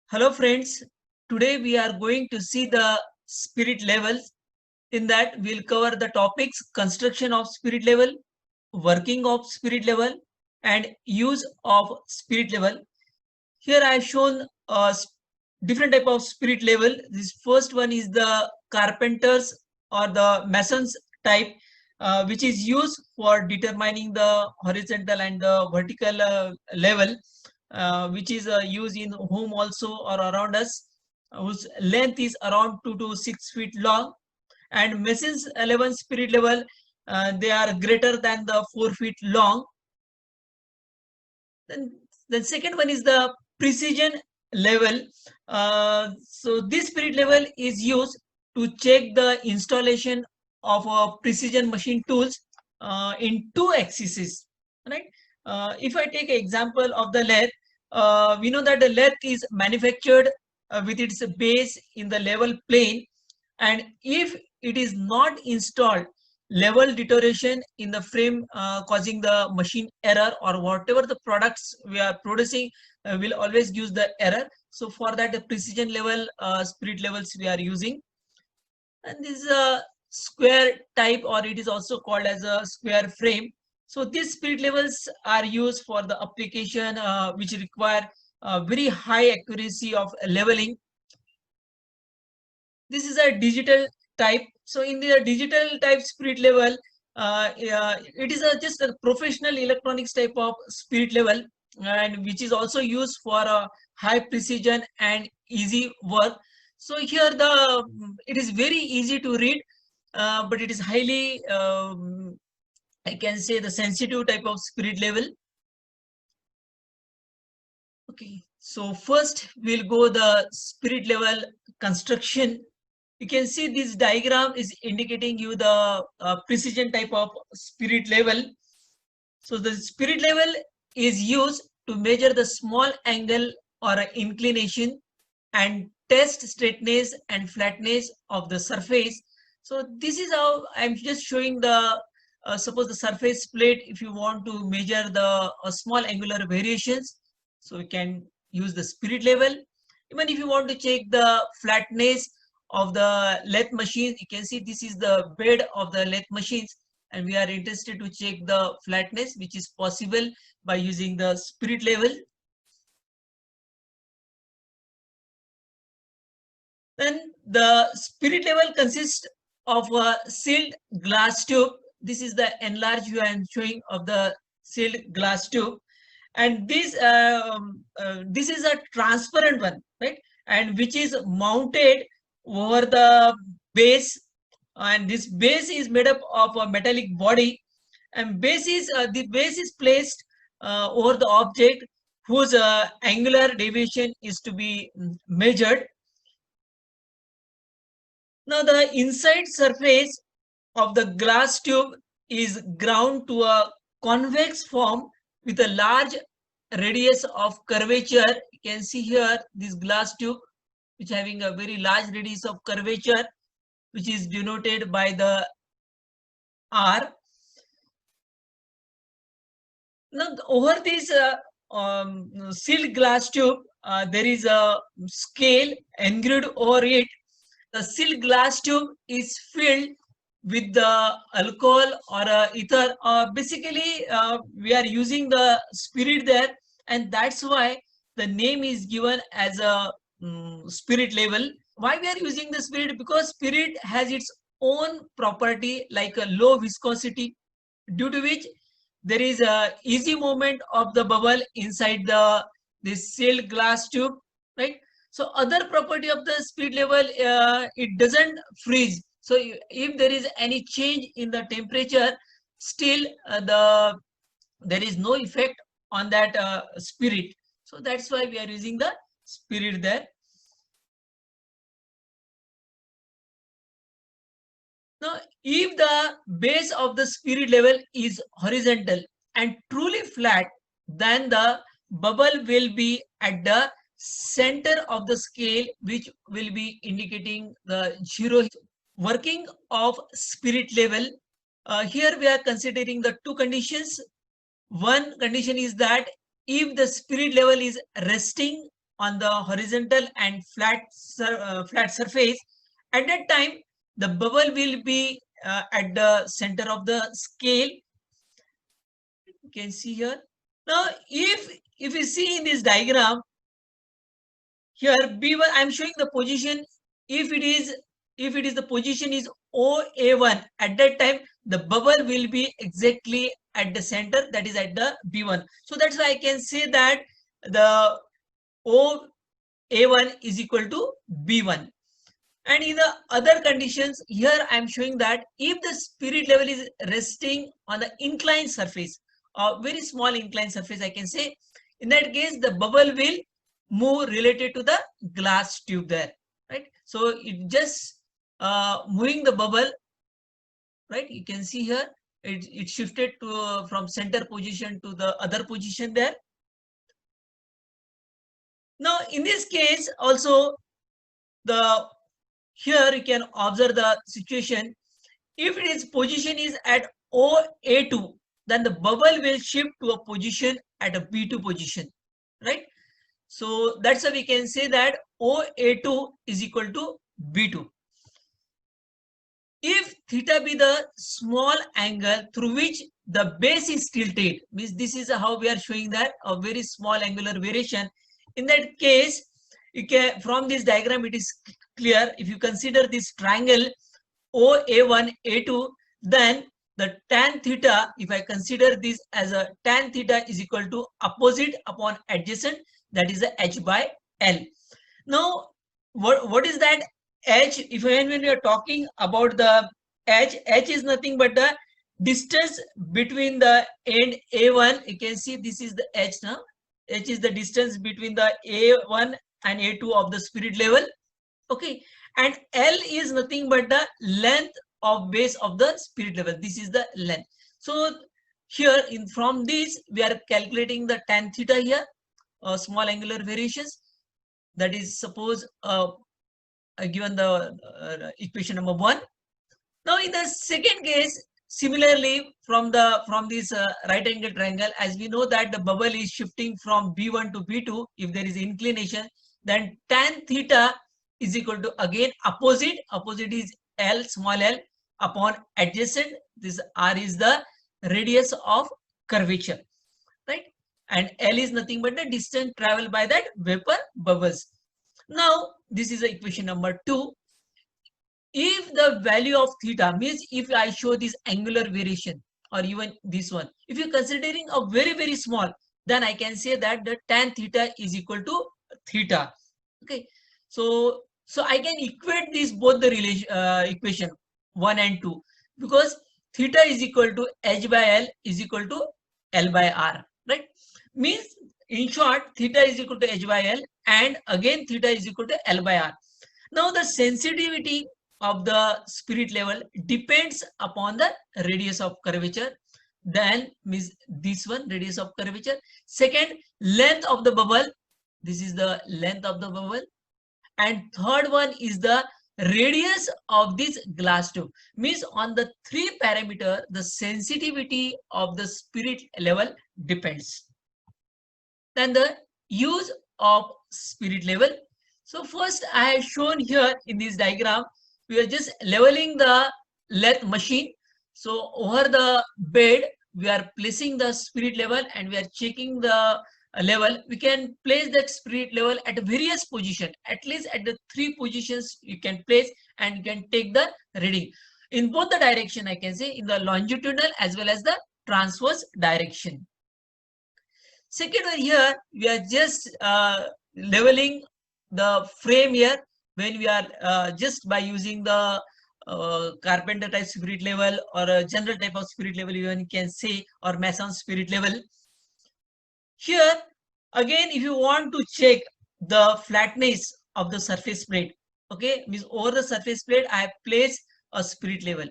Hello friends, today we are going to see the spirit levels. In that we'll cover the topics construction of spirit level, working of spirit level and use of spirit level. Here I have shown different type of spirit level. This first one is the carpenters or the masons type, which is used for determining the horizontal and the vertical level, which is used in home also or around us, whose length is around 2 to 6 feet long. And masons 11 spirit level, they are greater than the 4 feet long. Then the second one is the precision level. So this spirit level is used to check the installation of precision machine tools in two axes, right? If I take an example of the lathe, we know that the lathe is manufactured with its base in the level plane, and if it is not installed, level deterioration in the frame causing the machine error, or whatever the products we are producing will always use the error. So for that, the precision level spirit levels we are using. And this is a square type, or it is also called as a square frame. So these spirit levels are used for the application which require very high accuracy of leveling. This is a digital type. So in the digital type spirit level, it is just a professional electronics type of spirit level, and which is also used for high precision and easy work. So here it is very easy to read, but it is highly, I can say, the sensitive type of spirit level. Okay, so first we'll go the spirit level construction. You can see this diagram is indicating you the precision type of spirit level. So the spirit level is used to measure the small angle or inclination and test straightness and flatness of the surface. So this is how I'm just showing the suppose the surface plate. If you want to measure the small angular variations, so you can use the spirit level. Even if you want to check the flatness of the lathe machines, you can see this is the bed of the lathe machines, and we are interested to check the flatness, which is possible by using the spirit level. Then the spirit level consists of a sealed glass tube. This is the enlarged view I am showing of the sealed glass tube, and this is a transparent one, right? And which is mounted over the base, and this base is made up of a metallic body, and the base is placed over the object whose angular deviation is to be measured. Now the inside surface of the glass tube is ground to a convex form with a large radius of curvature. You can see here this glass tube which having a very large radius of curvature, which is denoted by the R. Now over this sealed glass tube, there is a scale engraved over it. The sealed glass tube is filled with the alcohol or ether. Basically, we are using the spirit there, and that's why the name is given as a spirit level. Why we are using the spirit? Because spirit has its own property like a low viscosity, due to which there is a easy movement of the bubble inside this sealed glass tube, right? So other property of the spirit level, it doesn't freeze. So if there is any change in the temperature, still there is no effect on that spirit. So that's why we are using the spirit there. Now, if the base of the spirit level is horizontal and truly flat, then the bubble will be at the center of the scale, which will be indicating the zero. Working of spirit level, here we are considering the two conditions. One condition is that if the spirit level is resting on the horizontal and flat surface, at that time the bubble will be at the center of the scale. You can see here. Now, if you see in this diagram, here B1, I'm showing the position. If it is the position is OA1, at that time the bubble will be exactly at the center, that is at the B1. So that's why I can say that the OA1 is equal to B1. And in the other conditions, here I am showing that if the spirit level is resting on the inclined surface, a very small inclined surface, I can say, in that case, the bubble will move related to the glass tube there, right? So it just moving the bubble, right? You can see here, it shifted to from center position to the other position there. Now, in this case, also the here you can observe the situation. If its position is at OA2, then the bubble will shift to a position at a B2 position, right? So that's why we can say that OA2 is equal to B2. If theta be the small angle through which the base is tilted, means this is how we are showing that a very small angular variation. In that case, you can, from this diagram it is clear. If you consider this triangle OA1, A2, then the tan theta, if I consider this as a tan theta is equal to opposite upon adjacent, that is the h by L. Now, what is that h? If when we are talking about the h is nothing but the distance between the end A1. You can see this is the h now. H is the distance between the A1 and A2 of the spirit level. Okay, and L is nothing but the length of base of the spirit level. This is the length. So here in from this we are calculating the tan theta here, small angular variations. That is suppose given the equation number 1. Now in the second case, similarly from this right angle triangle, as we know that the bubble is shifting from B1 to B2, if there is inclination, then tan theta is equal to again opposite is L, small l, upon adjacent. This R is the radius of curvature, right? And L is nothing but the distance traveled by that vapor bubbles. Now this is the equation number 2. If the value of theta, means if I show this angular variation or even this one, if you're considering a very small, then I can say that the tan theta is equal to theta. Okay, so I can equate these both the relation equation 1 and 2, because theta is equal to h by L is equal to L by R, right? Means in short, theta is equal to h by L, and again theta is equal to L by R. Now the sensitivity of the spirit level depends upon the radius of curvature. Then means this one, radius of curvature. Second, length of the bubble. This is the length of the bubble. And third one is the radius of this glass tube. Means on the 3 parameter, the sensitivity of the spirit level depends. Then the use of spirit level. So first I have shown here in this diagram, we are just leveling the lathe machine. So over the bed, we are placing the spirit level and we are checking the level. We can place that spirit level at various position, at least at the 3 positions you can place, and you can take the reading in both the direction. I can say in the longitudinal as well as the transverse direction. Second one, here we are just leveling the frame here, when we are just by using the carpenter type spirit level or a general type of spirit level, even can say, or mason spirit level. Here again, if you want to check the flatness of the surface plate, okay, means over the surface plate I have placed a spirit level.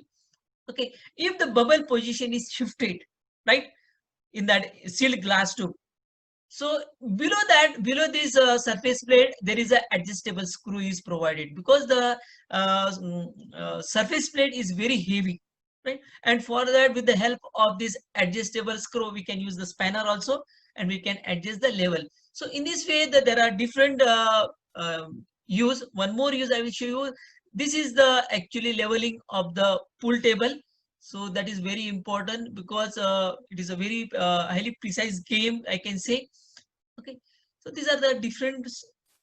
Okay, if the bubble position is shifted, right, in that sealed glass tube, so below that, below this surface plate, there is an adjustable screw is provided, because the surface plate is very heavy, right? And for that, with the help of this adjustable screw, we can use the spanner also. and we can adjust the level. So in this way that there are different use. One more use I will show you. This is the actually leveling of the pool table. So that is very important because it is a very highly precise game, I can say. Okay, so these are the different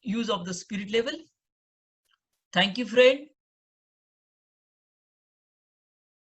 use of the spirit level. Thank you, friend.